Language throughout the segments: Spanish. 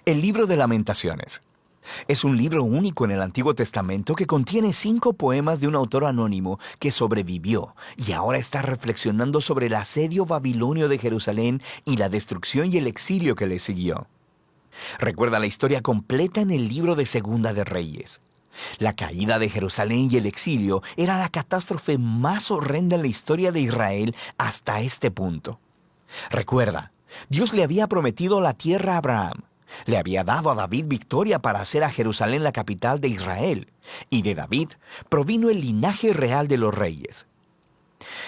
El libro de Lamentaciones. Es un libro único en el Antiguo Testamento que contiene 5 poemas de un autor anónimo que sobrevivió y ahora está reflexionando sobre el asedio babilonio de Jerusalén y la destrucción y el exilio que le siguió. Recuerda la historia completa en el libro de Segunda de Reyes. La caída de Jerusalén y el exilio era la catástrofe más horrenda en la historia de Israel hasta este punto. Recuerda, Dios le había prometido la tierra a Abraham. Le había dado a David victoria para hacer a Jerusalén la capital de Israel, y de David provino el linaje real de los reyes.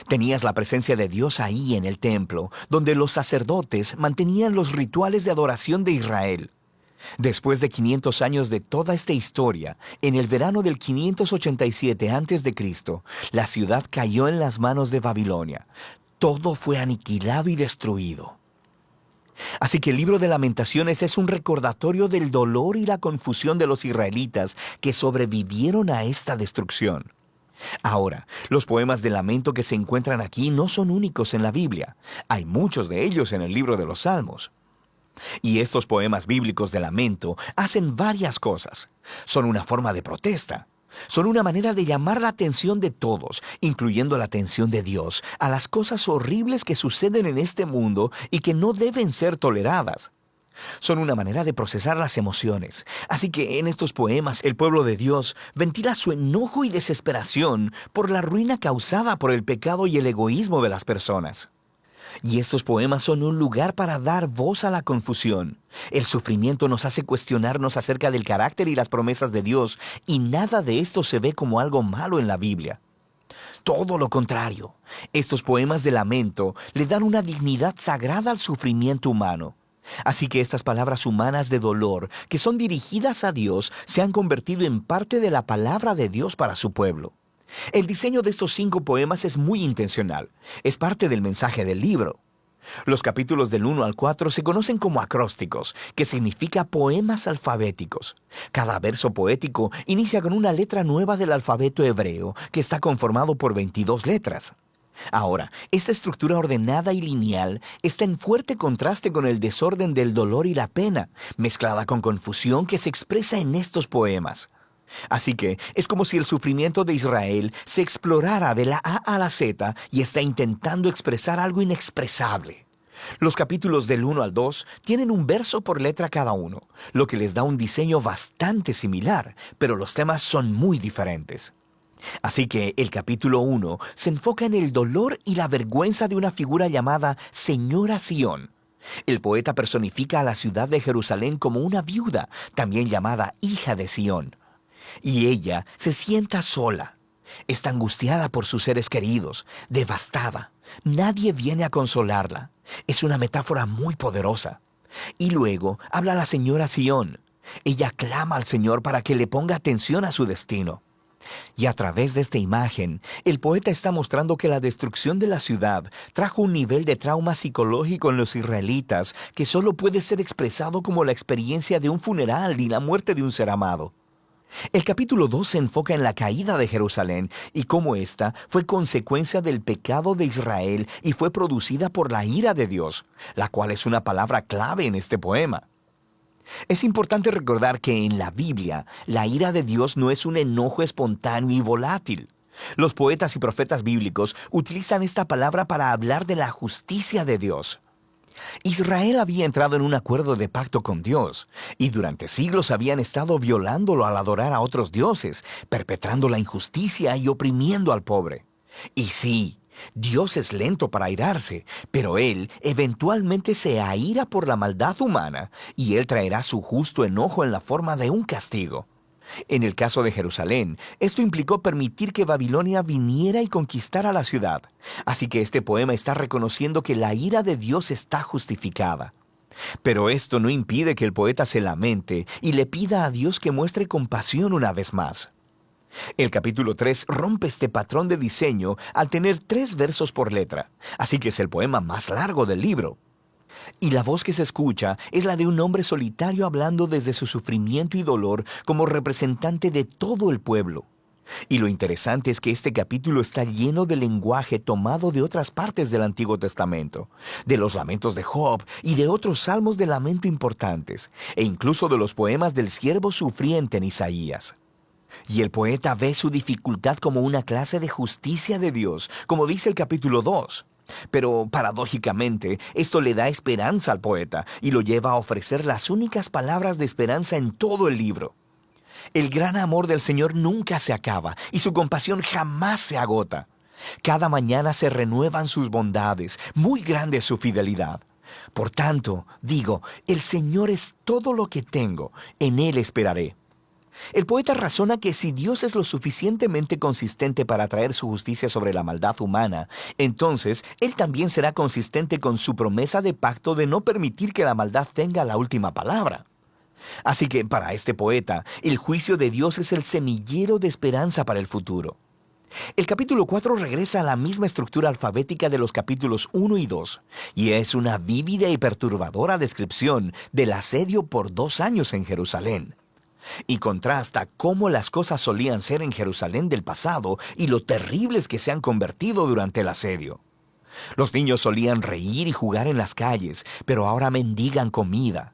Tenías la presencia de Dios ahí en el templo, donde los sacerdotes mantenían los rituales de adoración de Israel. Después de 500 años de toda esta historia, en el verano del 587 a.C., la ciudad cayó en las manos de Babilonia. Todo fue aniquilado y destruido. Así que el libro de Lamentaciones es un recordatorio del dolor y la confusión de los israelitas que sobrevivieron a esta destrucción. Ahora, los poemas de lamento que se encuentran aquí no son únicos en la Biblia. Hay muchos de ellos en el libro de los Salmos. Y estos poemas bíblicos de lamento hacen varias cosas. Son una forma de protesta. Son una manera de llamar la atención de todos, incluyendo la atención de Dios, a las cosas horribles que suceden en este mundo y que no deben ser toleradas. Son una manera de procesar las emociones. Así que en estos poemas el pueblo de Dios ventila su enojo y desesperación por la ruina causada por el pecado y el egoísmo de las personas. Y estos poemas son un lugar para dar voz a la confusión. El sufrimiento nos hace cuestionarnos acerca del carácter y las promesas de Dios, y nada de esto se ve como algo malo en la Biblia. Todo lo contrario, estos poemas de lamento le dan una dignidad sagrada al sufrimiento humano. Así que estas palabras humanas de dolor, que son dirigidas a Dios, se han convertido en parte de la palabra de Dios para su pueblo. El diseño de estos 5 poemas es muy intencional. Es parte del mensaje del libro. Los capítulos del 1 al 4 se conocen como acrósticos, que significa poemas alfabéticos. Cada verso poético inicia con una letra nueva del alfabeto hebreo, que está conformado por 22 letras. Ahora, esta estructura ordenada y lineal está en fuerte contraste con el desorden del dolor y la pena, mezclada con confusión que se expresa en estos poemas. Así que es como si el sufrimiento de Israel se explorara de la A a la Z y está intentando expresar algo inexpresable. Los capítulos del 1 al 2 tienen un verso por letra cada uno, lo que les da un diseño bastante similar, pero los temas son muy diferentes. Así que el capítulo 1 se enfoca en el dolor y la vergüenza de una figura llamada Señora Sión. El poeta personifica a la ciudad de Jerusalén como una viuda, también llamada hija de Sión. Y ella se sienta sola. Está angustiada por sus seres queridos, devastada. Nadie viene a consolarla. Es una metáfora muy poderosa. Y luego habla la señora Sión. Ella clama al Señor para que le ponga atención a su destino. Y a través de esta imagen, el poeta está mostrando que la destrucción de la ciudad trajo un nivel de trauma psicológico en los israelitas que solo puede ser expresado como la experiencia de un funeral y la muerte de un ser amado. El capítulo 2 se enfoca en la caída de Jerusalén y cómo ésta fue consecuencia del pecado de Israel y fue producida por la ira de Dios, la cual es una palabra clave en este poema. Es importante recordar que en la Biblia, la ira de Dios no es un enojo espontáneo y volátil. Los poetas y profetas bíblicos utilizan esta palabra para hablar de la justicia de Dios. Israel había entrado en un acuerdo de pacto con Dios, y durante siglos habían estado violándolo al adorar a otros dioses, perpetrando la injusticia y oprimiendo al pobre. Y sí, Dios es lento para airarse, pero Él eventualmente se aira por la maldad humana, y Él traerá su justo enojo en la forma de un castigo. En el caso de Jerusalén, esto implicó permitir que Babilonia viniera y conquistara la ciudad. Así que este poema está reconociendo que la ira de Dios está justificada. Pero esto no impide que el poeta se lamente y le pida a Dios que muestre compasión una vez más. El capítulo 3 rompe este patrón de diseño al tener 3 versos por letra, así que es el poema más largo del libro. Y la voz que se escucha es la de un hombre solitario hablando desde su sufrimiento y dolor como representante de todo el pueblo. Y lo interesante es que este capítulo está lleno de lenguaje tomado de otras partes del Antiguo Testamento, de los lamentos de Job y de otros salmos de lamento importantes, e incluso de los poemas del siervo sufriente en Isaías. Y el poeta ve su dificultad como una clase de justicia de Dios, como dice el capítulo 2. Pero, paradójicamente, esto le da esperanza al poeta y lo lleva a ofrecer las únicas palabras de esperanza en todo el libro. El gran amor del Señor nunca se acaba y su compasión jamás se agota. Cada mañana se renuevan sus bondades, muy grande es su fidelidad. Por tanto, digo, el Señor es todo lo que tengo, en Él esperaré. El poeta razona que si Dios es lo suficientemente consistente para traer su justicia sobre la maldad humana, entonces Él también será consistente con su promesa de pacto de no permitir que la maldad tenga la última palabra. Así que para este poeta, el juicio de Dios es el semillero de esperanza para el futuro. El capítulo 4 regresa a la misma estructura alfabética de los capítulos 1 y 2, y es una vívida y perturbadora descripción del asedio por 2 años en Jerusalén. Y contrasta cómo las cosas solían ser en Jerusalén del pasado y lo terribles que se han convertido durante el asedio. Los niños solían reír y jugar en las calles, pero ahora mendigan comida.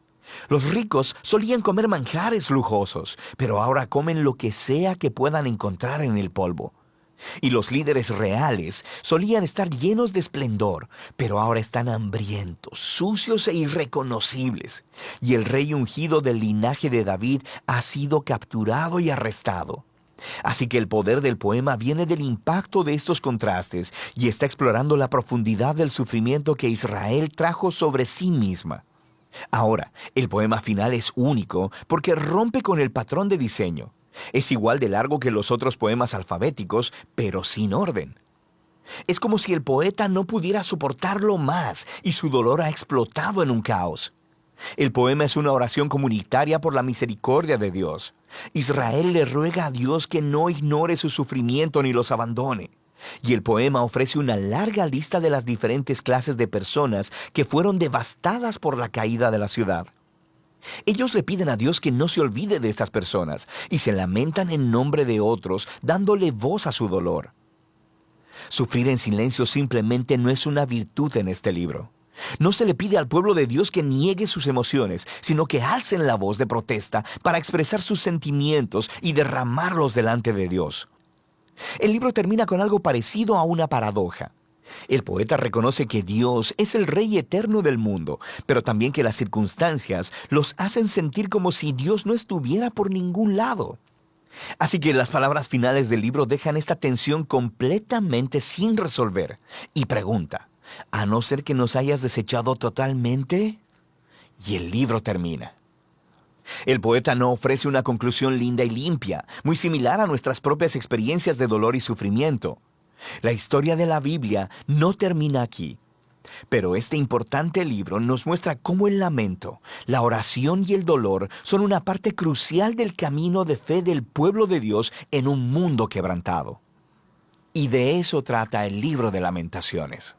Los ricos solían comer manjares lujosos, pero ahora comen lo que sea que puedan encontrar en el polvo. Y los líderes reales solían estar llenos de esplendor, pero ahora están hambrientos, sucios e irreconocibles. Y el rey ungido del linaje de David ha sido capturado y arrestado. Así que el poder del poema viene del impacto de estos contrastes y está explorando la profundidad del sufrimiento que Israel trajo sobre sí misma. Ahora, el poema final es único porque rompe con el patrón de diseño. Es igual de largo que los otros poemas alfabéticos, pero sin orden. Es como si el poeta no pudiera soportarlo más y su dolor ha explotado en un caos. El poema es una oración comunitaria por la misericordia de Dios. Israel le ruega a Dios que no ignore su sufrimiento ni los abandone. Y el poema ofrece una larga lista de las diferentes clases de personas que fueron devastadas por la caída de la ciudad. Ellos le piden a Dios que no se olvide de estas personas y se lamentan en nombre de otros, dándole voz a su dolor. Sufrir en silencio simplemente no es una virtud en este libro. No se le pide al pueblo de Dios que niegue sus emociones, sino que alcen la voz de protesta para expresar sus sentimientos y derramarlos delante de Dios. El libro termina con algo parecido a una paradoja. El poeta reconoce que Dios es el Rey eterno del mundo, pero también que las circunstancias los hacen sentir como si Dios no estuviera por ningún lado. Así que las palabras finales del libro dejan esta tensión completamente sin resolver y pregunta, ¿a no ser que nos hayas desechado totalmente? Y el libro termina. El poeta no ofrece una conclusión linda y limpia, muy similar a nuestras propias experiencias de dolor y sufrimiento. La historia de la Biblia no termina aquí, pero este importante libro nos muestra cómo el lamento, la oración y el dolor son una parte crucial del camino de fe del pueblo de Dios en un mundo quebrantado. Y de eso trata el libro de Lamentaciones.